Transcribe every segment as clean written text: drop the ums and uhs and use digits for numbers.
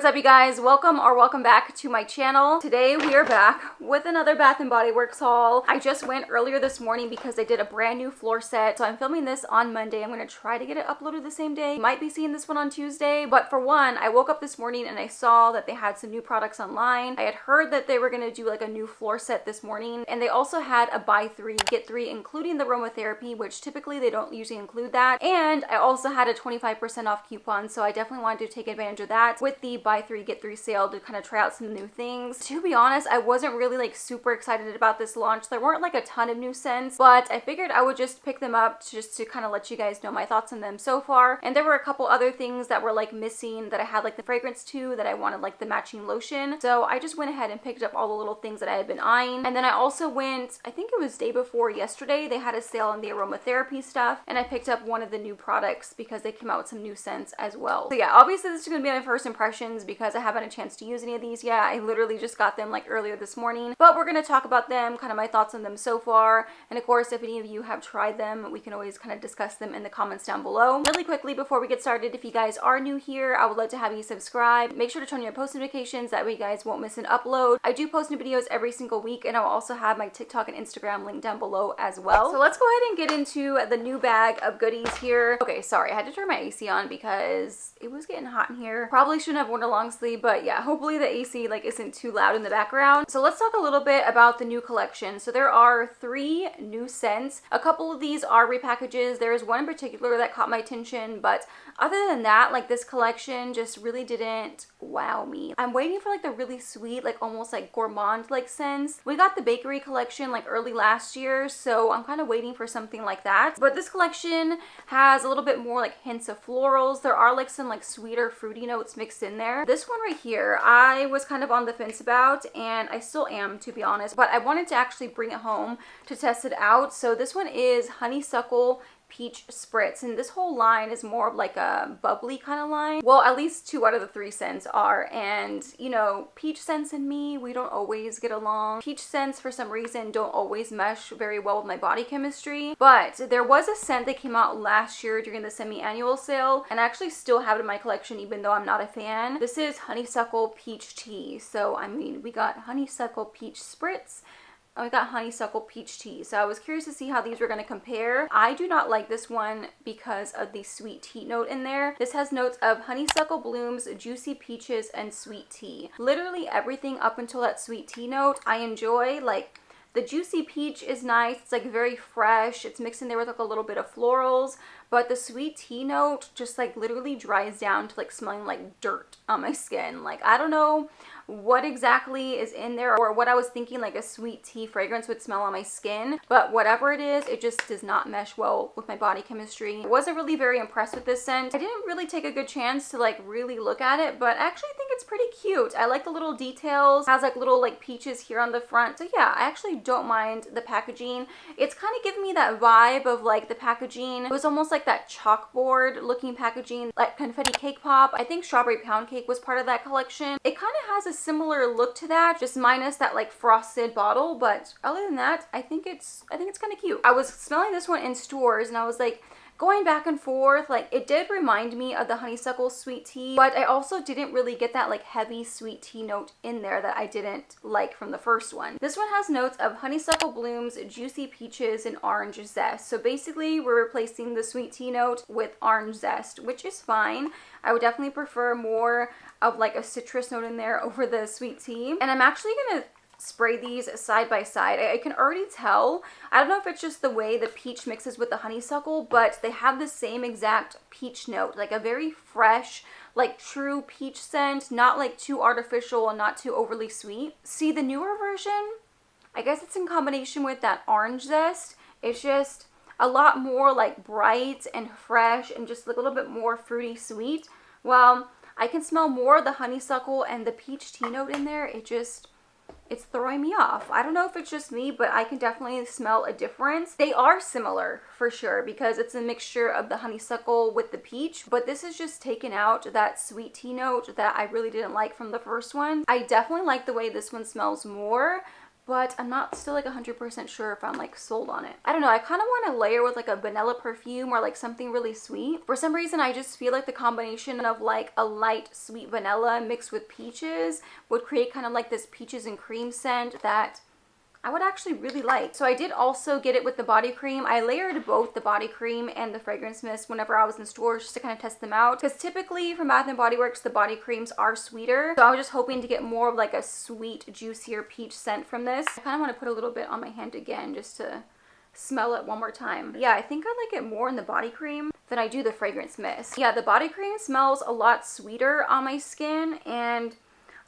What's up, you guys? Welcome back to my channel. Today we are back with another Bath & Body Works haul. I just went earlier this morning because they did a brand new floor set. So I'm filming this on Monday. I'm going to try to get it uploaded the same day. You might be seeing this one on Tuesday. But for one, I woke up this morning and I saw that they had some new products online. I had heard that they were going to do like a new floor set this morning. And they also had a buy three, get three, including the aromatherapy, which typically they don't usually include that. And I also had a 25% off coupon. So I definitely wanted to take advantage of that with the buy three get three sale to kind of try out some new things. To be honest, I wasn't really like super excited about this launch. There weren't like a ton of new scents, but I figured I would just pick them up just to kind of let you guys know my thoughts on them so far. And there were a couple other things that were like missing that I had like the fragrance to, that I wanted like the matching lotion. So I just went ahead and picked up all the little things that I had been eyeing. And then I also went, I think it was day before yesterday, they had a sale on the aromatherapy stuff, and I picked up one of the new products because they came out with some new scents as well. So yeah, obviously this is going to be my first impressions because I haven't had a chance to use any of these yet. I literally just got them like earlier this morning, but we're going to talk about them, kind of my thoughts on them so far. And of course, if any of you have tried them, we can always kind of discuss them in the comments down below. Really quickly before we get started, if you guys are new here, I would love to have you subscribe. Make sure to turn on your post notifications, that way you guys won't miss an upload. I do post new videos every single week, and I'll also have my TikTok and Instagram linked down below as well. So let's go ahead and get into the new bag of goodies here. Okay, sorry, I had to turn my AC on because it was getting hot in here. Probably shouldn't have worn a long sleeve, but yeah, hopefully the AC like isn't too loud in the background. So let's talk a little bit about the new collection. So there are 3 new scents. A couple of these are repackages. There is one in particular that caught my attention, but other than that, like this collection just really didn't wow me. I'm waiting for like the really sweet, like almost like gourmand like scents. We got the bakery collection like early last year, so I'm kind of waiting for something like that. But this collection has a little bit more like hints of florals. There are like some like sweeter fruity notes mixed in there. This one right here, I was kind of on the fence about, and I still am, to be honest, but I wanted to actually bring it home to test it out. So this one is Honeysuckle Peach Spritz, and this whole line is more of like a bubbly kind of line. Well, at least 2 out of the 3 scents are, and you know, peach scents and me, we don't always get along. Peach scents for some reason don't always mesh very well with my body chemistry, but there was a scent that came out last year during the semi-annual sale, and I actually still have it in my collection even though I'm not a fan. This is Honeysuckle Peach Tea. So I mean, we got Honeysuckle Peach Spritz, we got Honeysuckle Peach Tea. So I was curious to see how these were going to compare. I do not like this one because of the sweet tea note in there. This has notes of honeysuckle blooms, juicy peaches, and sweet tea. Literally everything up until that sweet tea note I enjoy. Like the juicy peach is nice. It's like very fresh. It's mixed in there with like a little bit of florals. But the sweet tea note just like literally dries down to like smelling like dirt on my skin. Like I don't know what exactly is in there or what I was thinking like a sweet tea fragrance would smell on my skin, but whatever it is, it just does not mesh well with my body chemistry. I wasn't really very impressed with this scent. I didn't really take a good chance to like really look at it, but I actually think it's pretty cute. I like the little details. It has like little like peaches here on the front. So yeah, I actually don't mind the packaging. It's kind of giving me that vibe of like the packaging. It was almost like that chalkboard looking packaging, like confetti cake pop. I think strawberry pound cake was part of that collection. It kind of has a similar look to that, just minus that like frosted bottle, but other than that, I think it's kind of cute. I was smelling this one in stores and I was like going back and forth. Like it did remind me of the honeysuckle sweet tea, but I also didn't really get that like heavy sweet tea note in there that I didn't like from the first one. This one has notes of honeysuckle blooms, juicy peaches, and orange zest. So basically we're replacing the sweet tea note with orange zest, which is fine. I would definitely prefer more of like a citrus note in there over the sweet tea. And I'm actually gonna spray these side by side. I can already tell. I don't know if it's just the way the peach mixes with the honeysuckle, but they have the same exact peach note, like a very fresh, like true peach scent, not like too artificial and not too overly sweet. See, the newer version, I guess it's in combination with that orange zest. It's just a lot more like bright and fresh and just like a little bit more fruity sweet. Well, I can smell more of the honeysuckle and the peach tea note in there. It's throwing me off. I don't know if it's just me, but I can definitely smell a difference. They are similar for sure because it's a mixture of the honeysuckle with the peach, but this is just taken out that sweet tea note that I really didn't like from the first one. I definitely like the way this one smells more, but I'm not still like 100% sure if I'm like sold on it. I don't know. I kind of want to layer with like a vanilla perfume or like something really sweet. For some reason, I just feel like the combination of like a light sweet vanilla mixed with peaches would create kind of like this peaches and cream scent that I would actually really like. So I did also get it with the body cream. I layered both the body cream and the fragrance mist whenever I was in stores just to kind of test them out. Because typically from Bath & Body Works, the body creams are sweeter. So I was just hoping to get more of like a sweet, juicier peach scent from this. I kind of want to put a little bit on my hand again just to smell it one more time. Yeah, I think I like it more in the body cream than I do the fragrance mist. Yeah, the body cream smells a lot sweeter on my skin, and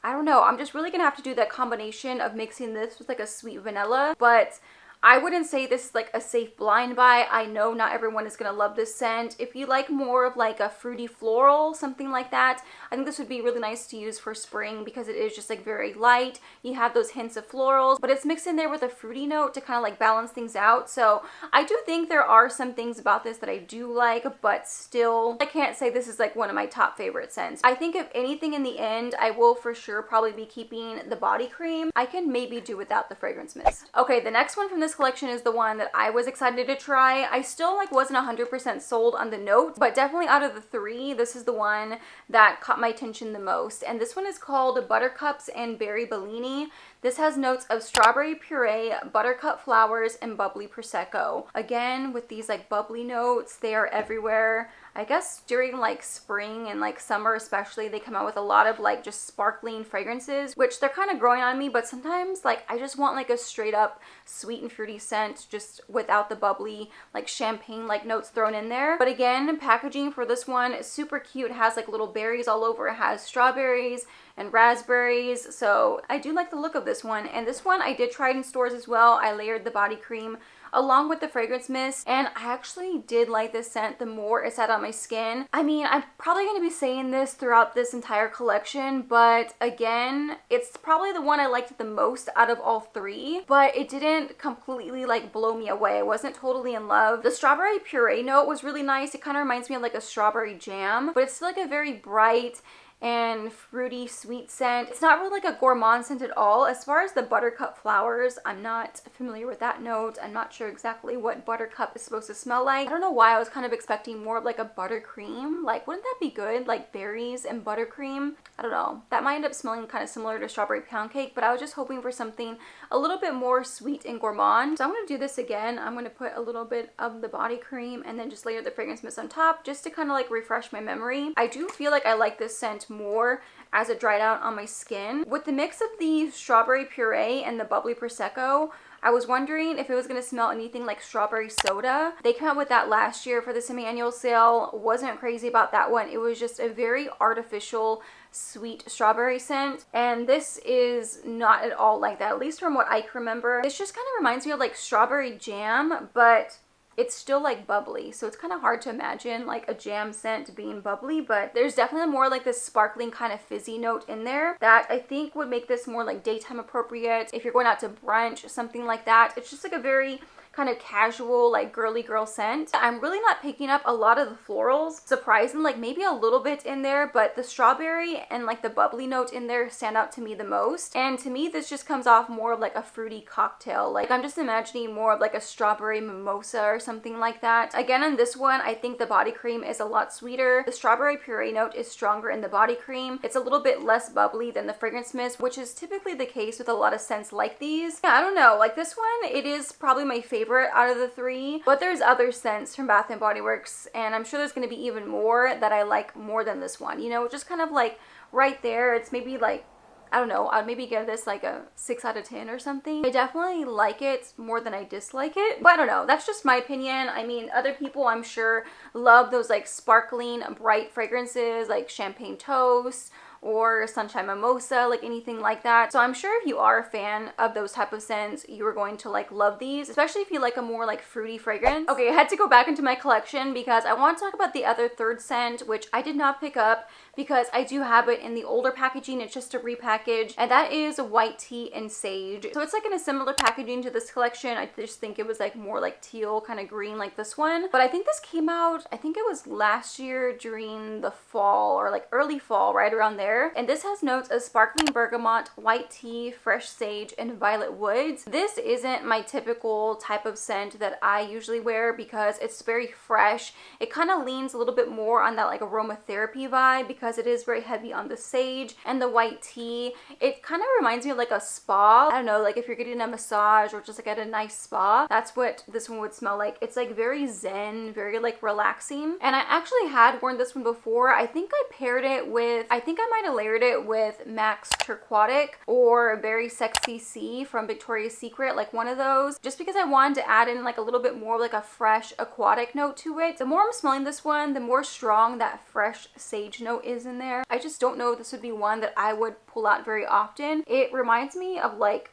I don't know, I'm just really gonna have to do that combination of mixing this with like a sweet vanilla, but I wouldn't say this is like a safe blind buy. I know not everyone is gonna love this scent. If you like more of like a fruity floral, something like that, I think this would be really nice to use for spring because it is just like very light. You have those hints of florals, but it's mixed in there with a fruity note to kind of like balance things out. So I do think there are some things about this that I do like, but still I can't say this is like one of my top favorite scents. I think if anything in the end, I will for sure probably be keeping the body cream. I can maybe do without the fragrance mist. Okay, the next one from this collection is the one that I was excited to try. I still like wasn't 100% sold on the note, but definitely out of the three, this is the one that caught my attention the most. And this one is called Buttercups and Berry Bellini. This has notes of strawberry puree, buttercup flowers, and bubbly prosecco. Again, with these like bubbly notes, they are everywhere. I guess during like spring and like summer especially, they come out with a lot of like just sparkling fragrances, which they're kind of growing on me, but sometimes like I just want like a straight up sweet and fruity scent just without the bubbly like champagne like notes thrown in there. But again, packaging for this one is super cute. It has like little berries all over. It has strawberries and raspberries, so I do like the look of this one. And this one I did try it in stores as well. I layered the body cream along with the fragrance mist, and I actually did like this scent the more it sat on my skin. I mean, I'm probably going to be saying this throughout this entire collection, but again, it's probably the one I liked the most out of all three, but it didn't completely like blow me away. I wasn't totally in love. The strawberry puree note was really nice. It kind of reminds me of like a strawberry jam, but it's still like a very bright and fruity sweet scent. It's not really like a gourmand scent at all. As far as the buttercup flowers, I'm not familiar with that note. I'm not sure exactly what buttercup is supposed to smell like. I don't know why I was kind of expecting more of like a buttercream. Like, wouldn't that be good? Like berries and buttercream? I don't know. That might end up smelling kind of similar to strawberry pound cake, but I was just hoping for something a little bit more sweet and gourmand. So I'm going to do this again. I'm going to put a little bit of the body cream and then just layer the fragrance mist on top just to kind of like refresh my memory. I do feel like I like this scent more as it dried out on my skin. With the mix of the strawberry puree and the bubbly prosecco, I was wondering if it was going to smell anything like strawberry soda. They came out with that last year for the semi-annual sale. Wasn't crazy about that one. It was just a very artificial sweet strawberry scent, and this is not at all like that, at least from what I can remember. This just kind of reminds me of like strawberry jam, but it's still like bubbly, so it's kind of hard to imagine like a jam scent being bubbly, but there's definitely more like this sparkling kind of fizzy note in there that I think would make this more like daytime appropriate. If you're going out to brunch, something like that. It's just like a very kind of casual, like girly girl scent. I'm really not picking up a lot of the florals. Surprising, like maybe a little bit in there, but the strawberry and like the bubbly note in there stand out to me the most. And to me, this just comes off more of like a fruity cocktail. Like I'm just imagining more of like a strawberry mimosa or something like that. Again, on this one, I think the body cream is a lot sweeter. The strawberry puree note is stronger in the body cream. It's a little bit less bubbly than the fragrance mist, which is typically the case with a lot of scents like these. Yeah, I don't know, like this one, it is probably my favorite out of the three, but there's other scents from Bath & Body Works, and I'm sure there's going to be even more that I like more than this one, you know, just kind of like right there. It's maybe like, I don't know, I'd maybe give this like a 6 out of 10 or something. I definitely like it more than I dislike it, but I don't know, that's just my opinion. I mean, other people I'm sure love those like sparkling bright fragrances like champagne toast or sunshine mimosa, like anything like that. So I'm sure if you are a fan of those type of scents, you are going to like love these, especially if you like a more like fruity fragrance. Okay, I had to go back into my collection because I want to talk about the other third scent, which I did not pick up because I do have it in the older packaging. It's just a repackage, and that is white tea and sage. So it's like in a similar packaging to this collection. I just think it was like more like teal kind of green like this one, but I think this came out, I think it was last year during the fall or like early fall, right around there. Air. And this has notes of sparkling bergamot, white tea, fresh sage, and violet woods. This isn't my typical type of scent that I usually wear because it's very fresh. It kind of leans a little bit more on that like aromatherapy vibe because it is very heavy on the sage and the white tea. It kind of reminds me of like a spa. I don't know, like if you're getting a massage or just like at a nice spa, that's what this one would smell like. It's like very zen, very like relaxing. And I actually had worn this one before. I think I paired it with, I think I might have layered it with Max Turquatic or Very Sexy Sea from Victoria's Secret, like one of those, just because I wanted to add in like a little bit more like a fresh aquatic note to it. The more I'm smelling this one, the more strong that fresh sage note is in there. I just don't know if this would be one that I would pull out very often. It reminds me of like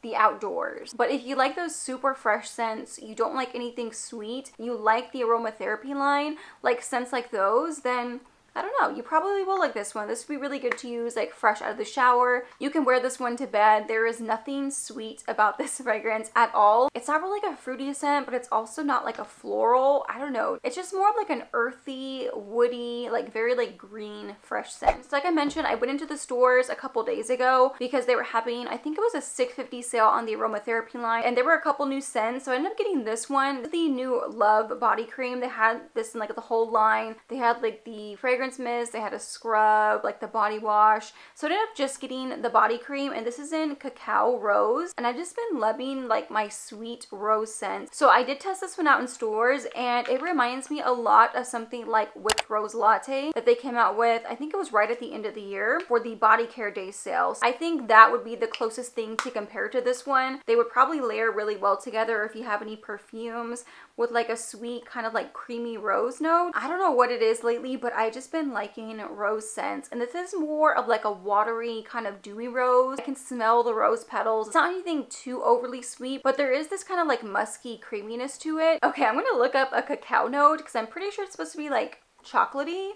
the outdoors. But if you like those super fresh scents, you don't like anything sweet, you like the aromatherapy line, like scents like those, then I don't know, you probably will like this one. This would be really good to use like fresh out of the shower. You can wear this one to bed. There is nothing sweet about this fragrance at all. It's not really like a fruity scent, but it's also not like a floral. I don't know. It's just more of like an earthy, woody, like very like green, fresh scent. So like I mentioned, I went into the stores a couple days ago because they were having, I think it was a $6.50 sale on the aromatherapy line, and there were a couple new scents. So I ended up getting this one, the new Love body cream. They had this in like the whole line. They had like the fragrance mist, they had a scrub, like the body wash. So I ended up just getting the body cream, and this is in Cacao Rose, and I've just been loving like my sweet rose scent. So I did test this one out in stores, and it reminds me a lot of something like Whipped Rose Latte that they came out with, I think it was right at the end of the year for the Body Care Day sales. I think that would be the closest thing to compare to this one. They would probably layer really well together if you have any perfumes with like a sweet kind of like creamy rose note. I don't know what it is lately, but I just been liking rose scents, and this is more of like a watery kind of dewy rose. I can smell the rose petals. It's not anything too overly sweet, but there is this kind of like musky creaminess to it. Okay, I'm gonna look up a cacao note because I'm pretty sure it's supposed to be like chocolatey.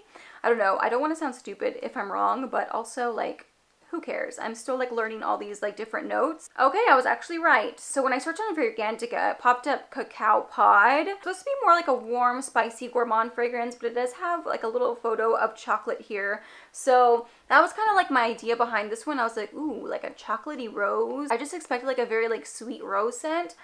I don't know, I don't want to sound stupid if I'm wrong, but also like who cares? I'm still like learning all these like different notes. Okay, I was actually right. So when I searched on Fragrantica, it popped up Cacao Pod. It's supposed to be more like a warm, spicy gourmand fragrance, but it does have like a little photo of chocolate here. So that was kind of like my idea behind this one. I was like, ooh, like a chocolatey rose. I just expected like a very like sweet rose scent.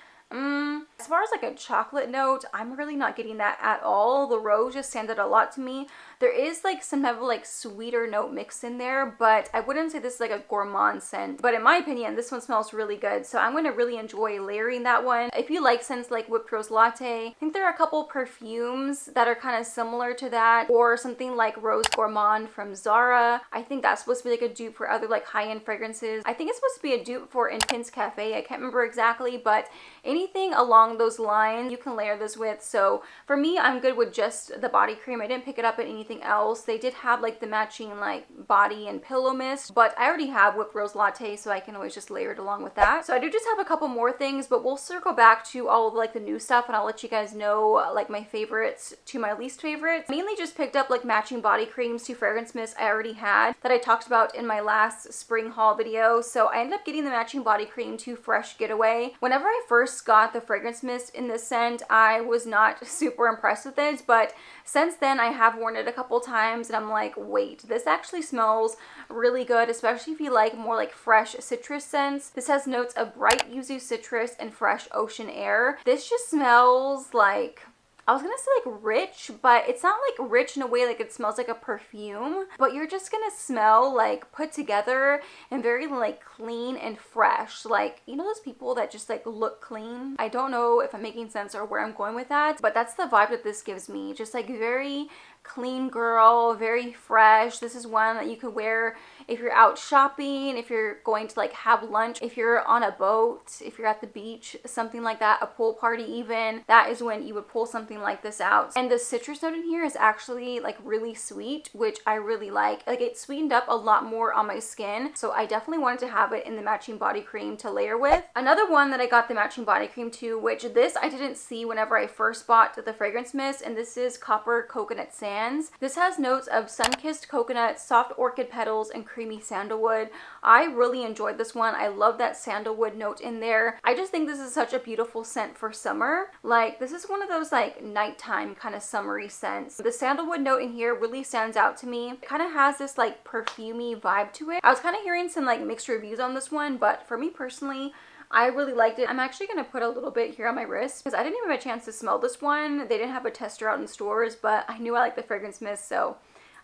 As far as like a chocolate note, I'm really not getting that at all. The rose just stands out a lot to me. There is like some type of like sweeter note mixed in there, but I wouldn't say this is like a gourmand scent. But in my opinion, this one smells really good, so I'm going to really enjoy layering that one. If you like scents like Whipped Rose Latte, I think there are a couple perfumes that are kind of similar to that, or something like Rose Gourmand from Zara. I think that's supposed to be like a dupe for other like high-end fragrances. I think it's supposed to be a dupe for Intense Cafe. I can't remember exactly, but anything along those lines you can layer this with. So for me, I'm good with just the body cream. I didn't pick it up at anything else. They did have like the matching like body and pillow mist, but I already have Whipped Rose Latte, so I can always just layer it along with that. So I do just have a couple more things, but we'll circle back to all of like the new stuff, and I'll let you guys know like my favorites to my least favorites. Mainly just picked up like matching body creams to fragrance mist I already had that I talked about in my last spring haul video. So I ended up getting the matching body cream to Fresh Getaway. Whenever I first got the fragrance mist in this scent, I was not super impressed with it, but since then I have worn it a couple times and I'm like, wait, this actually smells really good, especially if you like more like fresh citrus scents. This has notes of bright yuzu citrus and fresh ocean air. This just smells like, I was gonna say like rich, but it's not like rich in a way like it smells like a perfume, but you're just gonna smell like put together and very like clean and fresh. Like, you know those people that just like look clean? I don't know if I'm making sense or where I'm going with that, but that's the vibe that this gives me. Just like very clean girl, very fresh. This is one that you could wear if you're out shopping, if you're going to like have lunch, if you're on a boat, if you're at the beach, something like that, a pool party even. That is when you would pull something like this out. And the citrus note in here is actually like really sweet, which I really like. Like it sweetened up a lot more on my skin, so I definitely wanted to have it in the matching body cream to layer with. Another one that I got the matching body cream to, which this I didn't see whenever I first bought the fragrance mist, and this is Copper Coconut Sand. hands. This has notes of sun-kissed coconut, soft orchid petals, and creamy sandalwood. I really enjoyed this one. I love that sandalwood note in there. I just think this is such a beautiful scent for summer. Like, this is one of those like nighttime kind of summery scents. The sandalwood note in here really stands out to me. It kind of has this like perfumey vibe to it. I was kind of hearing some like mixed reviews on this one, but for me personally, I really liked it. I'm actually going to put a little bit here on my wrist because I didn't even have a chance to smell this one. They didn't have a tester out in stores, but I knew I liked the fragrance mist, so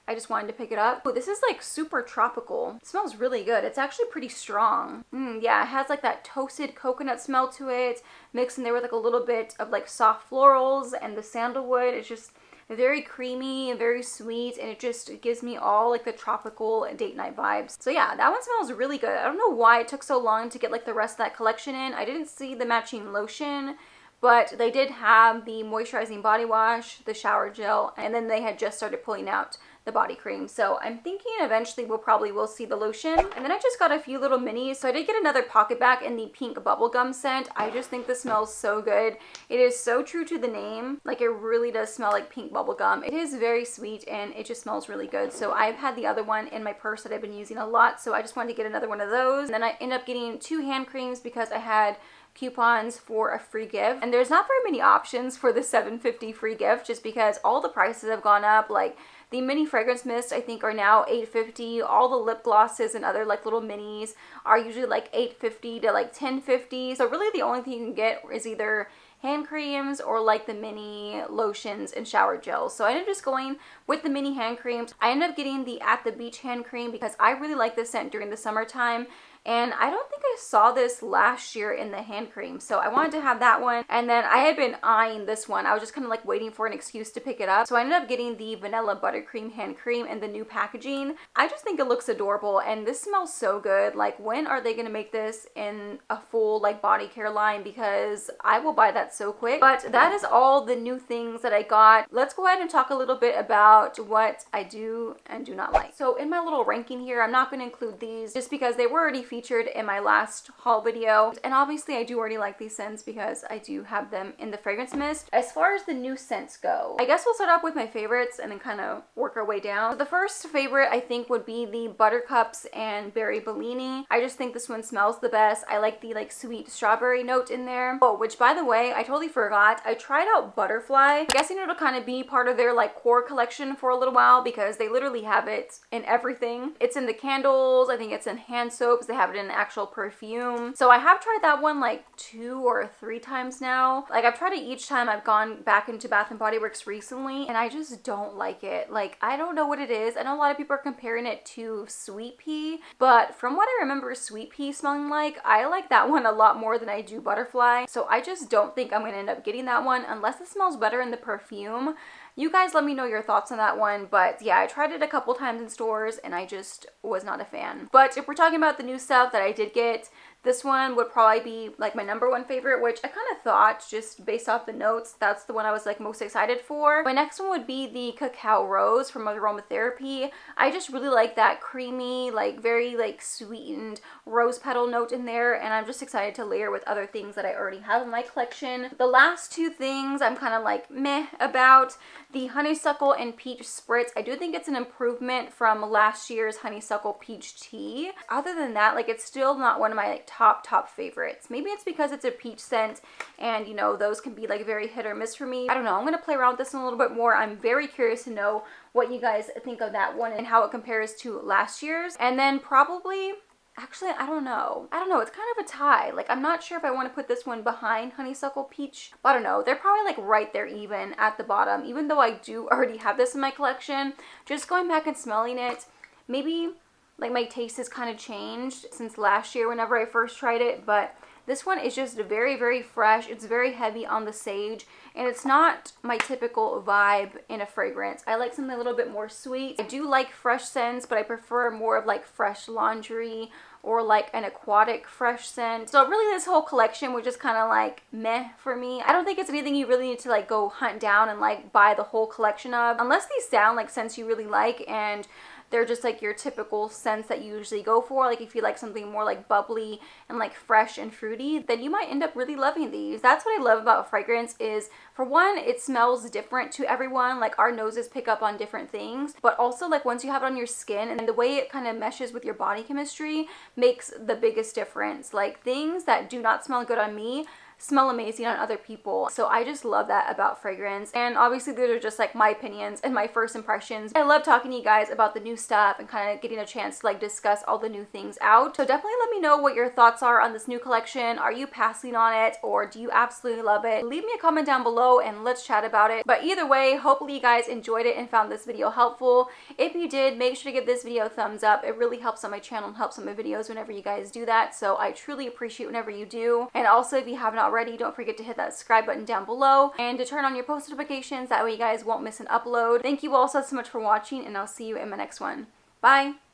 I just wanted to pick it up. Oh, this is like super tropical. It smells really good. It's actually pretty strong. Yeah, it has like that toasted coconut smell to it, mixed in there with like a little bit of like soft florals, and the sandalwood. It's just very creamy and very sweet, and it just gives me all like the tropical date night vibes. So yeah, that one smells really good. I don't know why it took so long to get like the rest of that collection in. I didn't see the matching lotion, but they did have the moisturizing body wash, the shower gel, and then they had just started pulling out the body cream. So I'm thinking eventually we'll see the lotion. And then I just got a few little minis. So I did get another pocket bag in the pink bubblegum scent. I just think this smells so good. It is so true to the name. Like, it really does smell like pink bubblegum. It is very sweet and it just smells really good. So I've had the other one in my purse that I've been using a lot. So I just wanted to get another one of those. And then I ended up getting 2 hand creams because I had coupons for a free gift, and there's not very many options for the $7.50 free gift just because all the prices have gone up. Like, the mini fragrance mist I think are now $8.50. All the lip glosses and other like little minis are usually like $8.50 to like $10.50. So really the only thing you can get is either hand creams or like the mini lotions and shower gels. So I ended up just going with the mini hand creams. I ended up getting the At the Beach hand cream because I really like this scent during the summertime. And I don't think I saw this last year in the hand cream, so I wanted to have that one. And then I had been eyeing this one. I was just kind of like waiting for an excuse to pick it up. So I ended up getting the vanilla buttercream hand cream in the new packaging. I just think it looks adorable, and this smells so good. Like, when are they going to make this in a full like body care line? Because I will buy that so quick. But that is all the new things that I got. Let's go ahead and talk a little bit about what I do and do not like. So in my little ranking here, I'm not going to include these just because they were already featured in my last haul video, and obviously I do already like these scents because I do have them in the fragrance mist. As far as the new scents go, I guess we'll start off with my favorites and then kind of work our way down. So the first favorite I think would be the Buttercups and Berry Bellini. I just think this one smells the best. I like the like sweet strawberry note in there. Oh, which by the way, I totally forgot, I tried out Butterfly. I'm guessing it'll kind of be part of their like core collection for a little while because they literally have it in everything. It's in the candles, I think it's in hand soaps, they have it in actual perfume. So I have tried that one like 2 or 3 times now. Like, I've tried it each time I've gone back into Bath & Body Works recently, and I just don't like it. Like, I don't know what it is. I know a lot of people are comparing it to Sweet Pea, but from what I remember Sweet Pea smelling like, I like that one a lot more than I do Butterfly. So I just don't think I'm going to end up getting that one unless it smells better in the perfume. You guys let me know your thoughts on that one, but yeah, I tried it a couple times in stores and I just was not a fan. But if we're talking about the new stuff that I did get, this one would probably be like my #1 favorite, which I kind of thought just based off the notes, that's the one I was like most excited for. My next one would be the Cacao Rose from Aromatherapy. I just really like that creamy, like very like sweetened rose petal note in there, and I'm just excited to layer with other things that I already have in my collection. The last 2 things I'm kind of like meh about. The Honeysuckle and Peach Spritz. I do think it's an improvement from last year's Honeysuckle Peach Tea. Other than that, like, it's still not one of my like top favorites. Maybe it's because it's a peach scent and, you know, those can be like very hit or miss for me. I don't know. I'm going to play around with this one a little bit more. I'm very curious to know what you guys think of that one and how it compares to last year's. And then probably, actually, I don't know. It's kind of a tie. Like, I'm not sure if I want to put this one behind Honeysuckle Peach. But I don't know. They're probably like right there even at the bottom. Even though I do already have this in my collection, just going back and smelling it, maybe like my taste has kind of changed since last year whenever I first tried it. But this one is just very fresh. It's very heavy on the sage, and it's not my typical vibe in a fragrance. I like something a little bit more sweet. I do like fresh scents, but I prefer more of like fresh laundry or like an aquatic fresh scent. So really this whole collection was just kind of like meh for me. I don't think it's anything you really need to like go hunt down and like buy the whole collection of, unless these sound like scents you really like and they're just like your typical scents that you usually go for. Like if you like something more like bubbly and like fresh and fruity, then you might end up really loving these. That's what I love about fragrance is, for one, it smells different to everyone. Like our noses pick up on different things, but also like once you have it on your skin and the way it kind of meshes with your body chemistry makes the biggest difference. Like things that do not smell good on me smell amazing on other people. So I just love that about fragrance. And obviously these are just like my opinions and my first impressions. I love talking to you guys about the new stuff and kind of getting a chance to like discuss all the new things out. So definitely let me know what your thoughts are on this new collection. Are you passing on it or do you absolutely love it? Leave me a comment down below and let's chat about it. But either way, hopefully you guys enjoyed it and found this video helpful. If you did, make sure to give this video a thumbs up. It really helps on my channel and helps on my videos whenever you guys do that. So I truly appreciate whenever you do. And also if you haven't already, don't forget to hit that subscribe button down below and to turn on your post notifications. That way you guys won't miss an upload. Thank you all so much for watching and I'll see you in my next one. Bye!